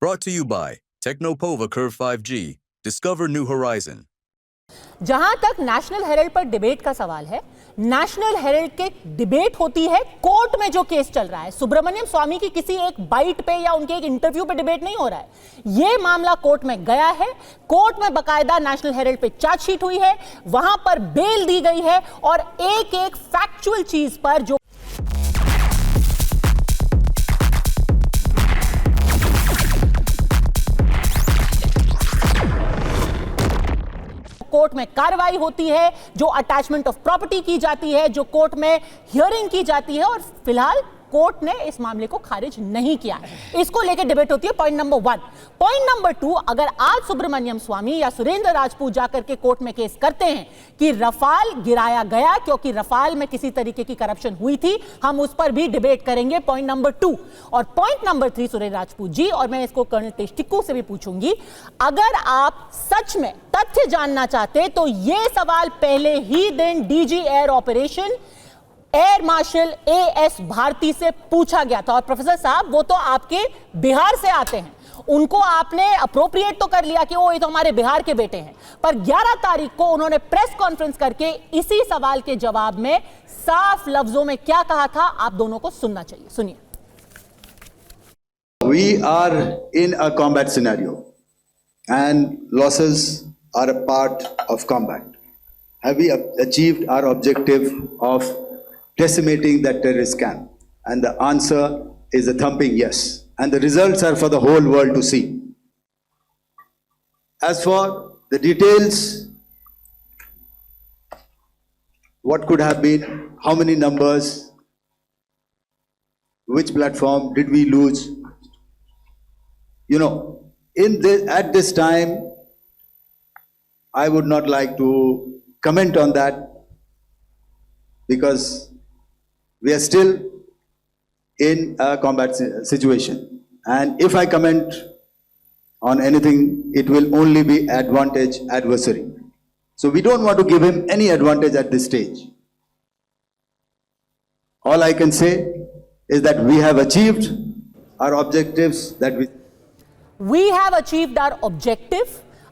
Brought to you by Technopova Curve 5G. Discover new horizon. जहां तक national Herald पर debate का सवाल है, नेशनल हेराल्ड के डिबेट होती है कोर्ट में जो केस चल रहा है। सुब्रमण्यम स्वामी की किसी एक बाइट पे या उनके एक इंटरव्यू पे डिबेट नहीं हो रहा है। यह मामला कोर्ट में गया है, कोर्ट में बकायदा नेशनल हेराल्ड पे चार्जशीट हुई है, वहां पर बेल दी गई है और एक एक फैक्चुअल चीज पर जो कोर्ट में कार्रवाई होती है, जो अटैचमेंट ऑफ प्रॉपर्टी की जाती है, जो कोर्ट में हियरिंग की जाती है, और फिलहाल कोर्ट ने इस मामले को खारिज नहीं किया है। इसको लेकर डिबेट होती है। Point number 1। पॉइंट नंबर 2, अगर आज सुब्रमण्यम स्वामी या सुरेंद्र राजपूत जाकर के कोर्ट में केस करते हैं कि रफाल गिराया गया क्योंकि रफाल में किसी तरीके की करप्शन हुई थी, हम उस पर भी डिबेट करेंगे। पॉइंट नंबर 2 और पॉइंट नंबर 3 सुरेंद्र राजपूत जी, और मैं इसको कर्नल तेज टिक्कू से भी पूछूंगी, अगर आप सच में तथ्य जानना चाहते तो यह सवाल पहले ही दिन DG air operation air marshal AS Bharti से पूछा गया था। और प्रोफेसर साहब, वो तो आपके बिहार से आते हैं, उनको आपने अप्रोप्रिएट तो कर लिया कि वो ये तो हमारे बिहार के बेटे हैं, पर 11 तारीख को उन्होंने प्रेस कॉन्फ्रेंस करके इसी सवाल के जवाब में साफ लफ्जों में क्या कहा था, आप दोनों को सुनना चाहिए। सुनिए। We are in a combat scenario and losses are a part of combat. Have we achieved our objective of decimating that terrorist camp? And the answer is a thumping yes. And the results are for the whole world to see. As for the details, what could have been, how many numbers, which platform did we lose? You know, at this time, I would not like to comment on that because we are still in a combat situation. And if I comment on anything, it will only be advantage adversary. So we don't want to give him any advantage at this stage. All I can say is that we have achieved our objectives that We have achieved our objective.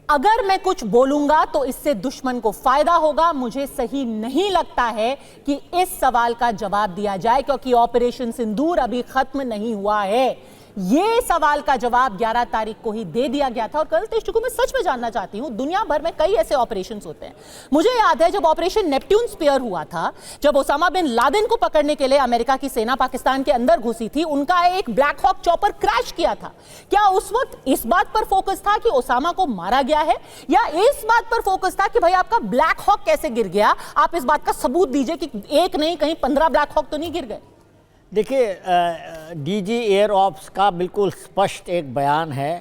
अगर मैं कुछ बोलूंगा तो इससे दुश्मन को फायदा होगा। मुझे सही नहीं लगता है कि इस सवाल का जवाब दिया जाए क्योंकि ऑपरेशन सिंदूर अभी खत्म नहीं हुआ है। ये सवाल का जवाब 11 तारीख को ही दे दिया गया था। और कर्नल तेज टिक्कू, मैं सच में जानना चाहती हूं, दुनिया भर में कई ऐसे ऑपरेशंस होते हैं। मुझे याद है जब ऑपरेशन नेपट्यून स्पीयर हुआ था, जब ओसामा बिन लादेन को पकड़ने के लिए अमेरिका की सेना पाकिस्तान के अंदर घुसी थी, उनका एक ब्लैक हॉक चॉपर क्रैश किया था। क्या उस वक्त इस बात पर फोकस था कि ओसामा को मारा गया है, या इस बात पर फोकस था कि भाई आपका ब्लैक हॉक कैसे गिर गया, आप इस बात का सबूत दीजिए कि एक नहीं कहीं 15 ब्लैक हॉक तो नहीं गिर गए? देखिए, डीजी एयर ऑप्स का बिल्कुल स्पष्ट एक बयान है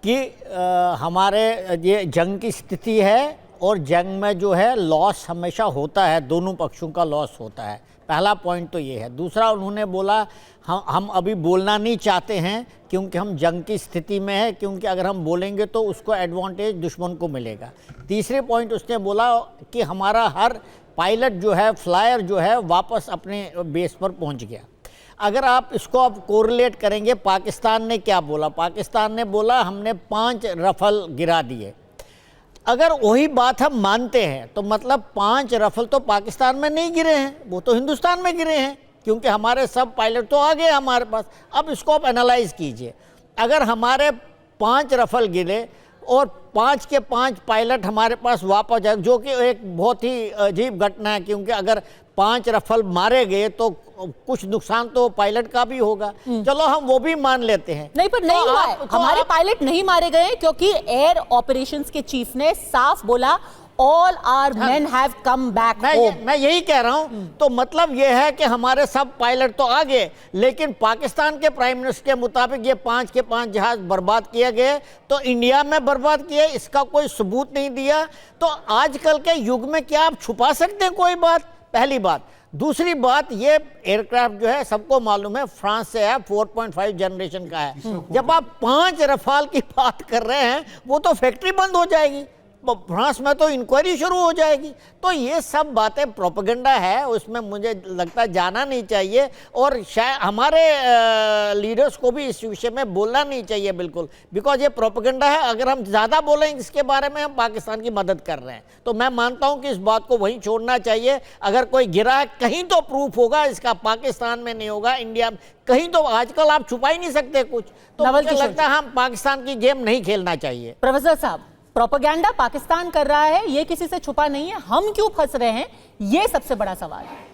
कि हमारे ये जंग की स्थिति है और जंग में जो है लॉस हमेशा होता है, दोनों पक्षों का लॉस होता है। पहला पॉइंट तो ये है। दूसरा, उन्होंने बोला हम अभी बोलना नहीं चाहते हैं क्योंकि हम जंग की स्थिति में है, क्योंकि अगर हम बोलेंगे तो उसको एडवांटेज दुश्मन को मिलेगा। तीसरे पॉइंट उसने बोला कि हमारा हर पायलट जो है, फ्लायर जो है, वापस अपने बेस पर पहुंच गया। अगर आप इसको अब कोरिलेट करेंगे, पाकिस्तान ने क्या बोला? पाकिस्तान ने बोला हमने 5 रफल गिरा दिए। अगर वही बात हम मानते हैं तो मतलब 5 रफल तो पाकिस्तान में नहीं गिरे हैं, वो तो हिंदुस्तान में गिरे हैं, क्योंकि हमारे सब पायलट तो आ गए हमारे पास। अब इसको आप एनालाइज कीजिए। अगर हमारे 5 रफल गिरे और 5 के 5 पायलट हमारे पास वापस आए, जो कि एक बहुत ही अजीब घटना है, क्योंकि अगर 5 रफल मारे गए तो कुछ नुकसान तो पायलट का भी होगा। चलो हम वो भी मान लेते हैं। नहीं, पर नहीं हुआ है। हमारे पायलट नहीं मारे गए क्योंकि एयर ऑपरेशंस के चीफ ने साफ बोला all our men have come back home. मैं यही कह रहा हूं। तो मतलब ये है कि हमारे सब पायलट तो आ गए, लेकिन पाकिस्तान के प्राइम मिनिस्टर के मुताबिक ये 5 के 5 जहाज बर्बाद किए गए, तो इंडिया में बर्बाद किए, इसका कोई सबूत नहीं दिया। तो आजकल के युग में क्या आप छुपा सकते हैं कोई बात? पहली बात। दूसरी बात, ये एयरक्राफ्ट जो है सबको मालूम है फ्रांस से है, 4.5 जनरेशन का है। जब आप 5 रफाल की बात कर रहे हैं, वो तो फैक्ट्री बंद हो जाएगी। फ्रांस में तो इंक्वायरी शुरू हो जाएगी। तो ये सब बातें प्रोपेगेंडा है, उसमें मुझे लगता है जाना नहीं चाहिए और शायद हमारे लीडर्स को भी इस विषय में बोलना नहीं चाहिए बिल्कुल, बिकॉज ये प्रोपेगेंडा है। अगर हम ज़्यादा बोलेंगे इसके बारे में हम पाकिस्तान की मदद कर रहे हैं। तो मैं मानता हूं कि इस बात को वहीं छोड़ना चाहिए। अगर कोई गिरा है कहीं तो प्रूफ होगा इसका, पाकिस्तान में नहीं होगा, इंडिया में कहीं तो। आजकल आप छुपा ही नहीं सकते कुछ, तो नवल मुझे किशोर लगता है हम पाकिस्तान की गेम नहीं खेलना चाहिए। प्रोफेसर साहब, प्रोपेगेंडा पाकिस्तान कर रहा है, ये किसी से छुपा नहीं है, हम क्यों फंस रहे हैं, ये सबसे बड़ा सवाल है।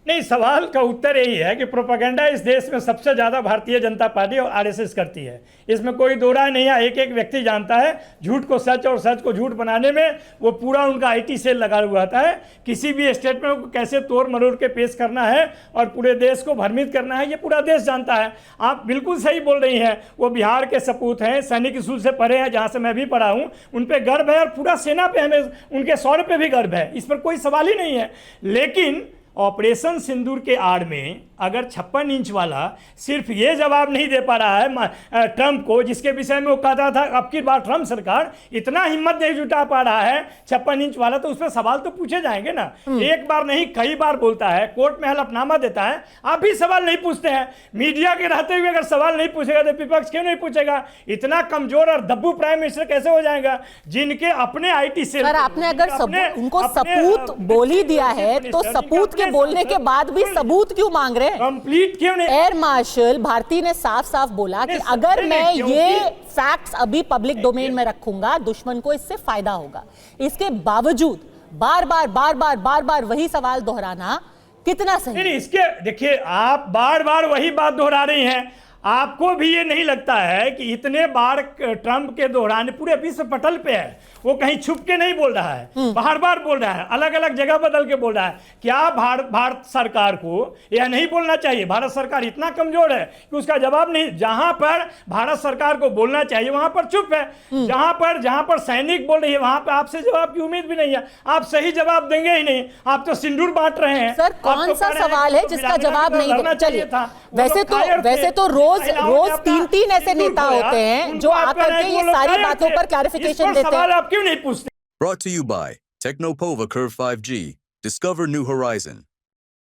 नहीं, सवाल का उत्तर यही है कि प्रोपेगेंडा इस देश में सबसे ज़्यादा भारतीय जनता पार्टी और आरएसएस करती है। इसमें कोई दो राय नहीं है। एक एक व्यक्ति जानता है झूठ को सच और सच को झूठ बनाने में वो पूरा उनका आईटी सेल लगा हुआ होता है। किसी भी स्टेटमेंट को कैसे तोड़ मरोड़ के पेश करना है और पूरे देश को भ्रमित करना है, ये पूरा देश जानता है। आप बिल्कुल सही बोल रही हैं। वो बिहार के सपूत हैं, सैनिक स्कूल से पढ़े हैं, जहाँ से मैं भी पढ़ा हूँ। उन पर गर्व है और पूरा सेना पे हमें उनके शौर्य पे भी गर्व है, इस पर कोई सवाल ही नहीं है। लेकिन ऑपरेशन सिंदूर के आड़ में अगर 56 इंच वाला सिर्फ ये जवाब नहीं दे पा रहा है ट्रंप को, जिसके विषय में वो कहता था अब की बार ट्रंप सरकार इतना हिम्मत नहीं जुटा पा रहा है 56 इंच वाला, तो उस पर सवाल तो पूछे जाएंगे ना। एक बार नहीं कई बार बोलता है, कोर्ट में हलफनामा देता है, आप भी सवाल नहीं पूछते हैं। मीडिया के रहते हुए अगर सवाल नहीं पूछेगा तो विपक्ष क्यों नहीं पूछेगा? इतना कमजोर और दब्बू प्राइम मिनिस्टर कैसे हो जाएगा जिनके अपने आईटी सेल। सर, आपने अगर उनको सपूत बोल ही दिया है तो सपूत के बोलने के बाद भी सबूत क्यों मांग रहे हैं? कंप्लीट क्यों नहीं? एयर मार्शल भारती ने साफ साफ बोला कि अगर मैं ये फैक्ट्स अभी पब्लिक डोमेन में रखूंगा दुश्मन को इससे फायदा होगा। इसके बावजूद बार बार वही सवाल दोहराना कितना सही? नहीं, इसके देखिए, आप बार बार वही बात दोहरा रही हैं। आपको भी ये नहीं लगता है कि इतने बार ट्रंप के दोहराने पूरे विश्व पटल पे है, वो कहीं छुप के नहीं बोल रहा है, बार बार बोल रहा है, अलग अलग जगह बदल के बोल रहा है। क्या भारत सरकार को यह नहीं बोलना चाहिए? भारत सरकार इतना कमजोर है कि उसका जवाब नहीं। जहां पर भारत सरकार को बोलना चाहिए वहां पर चुप है। जहां पर सैनिक बोल रही है वहां पर आपसे जवाब की उम्मीद भी नहीं है। आप सही जवाब देंगे ही नहीं, आप तो सिंदूर बांट रहे हैं। सर, कौन सा सवाल है जिसका जवाब नहीं देना चाहिए? वैसे तो रोज 3 ऐसे नेता होते हैं जो आकर के ये सारी बातों पर क्लैरिफिकेशन देते हैं। आप क्यों नहीं पूछते? Brought to you by Technopova Curve 5G. Discover new horizon.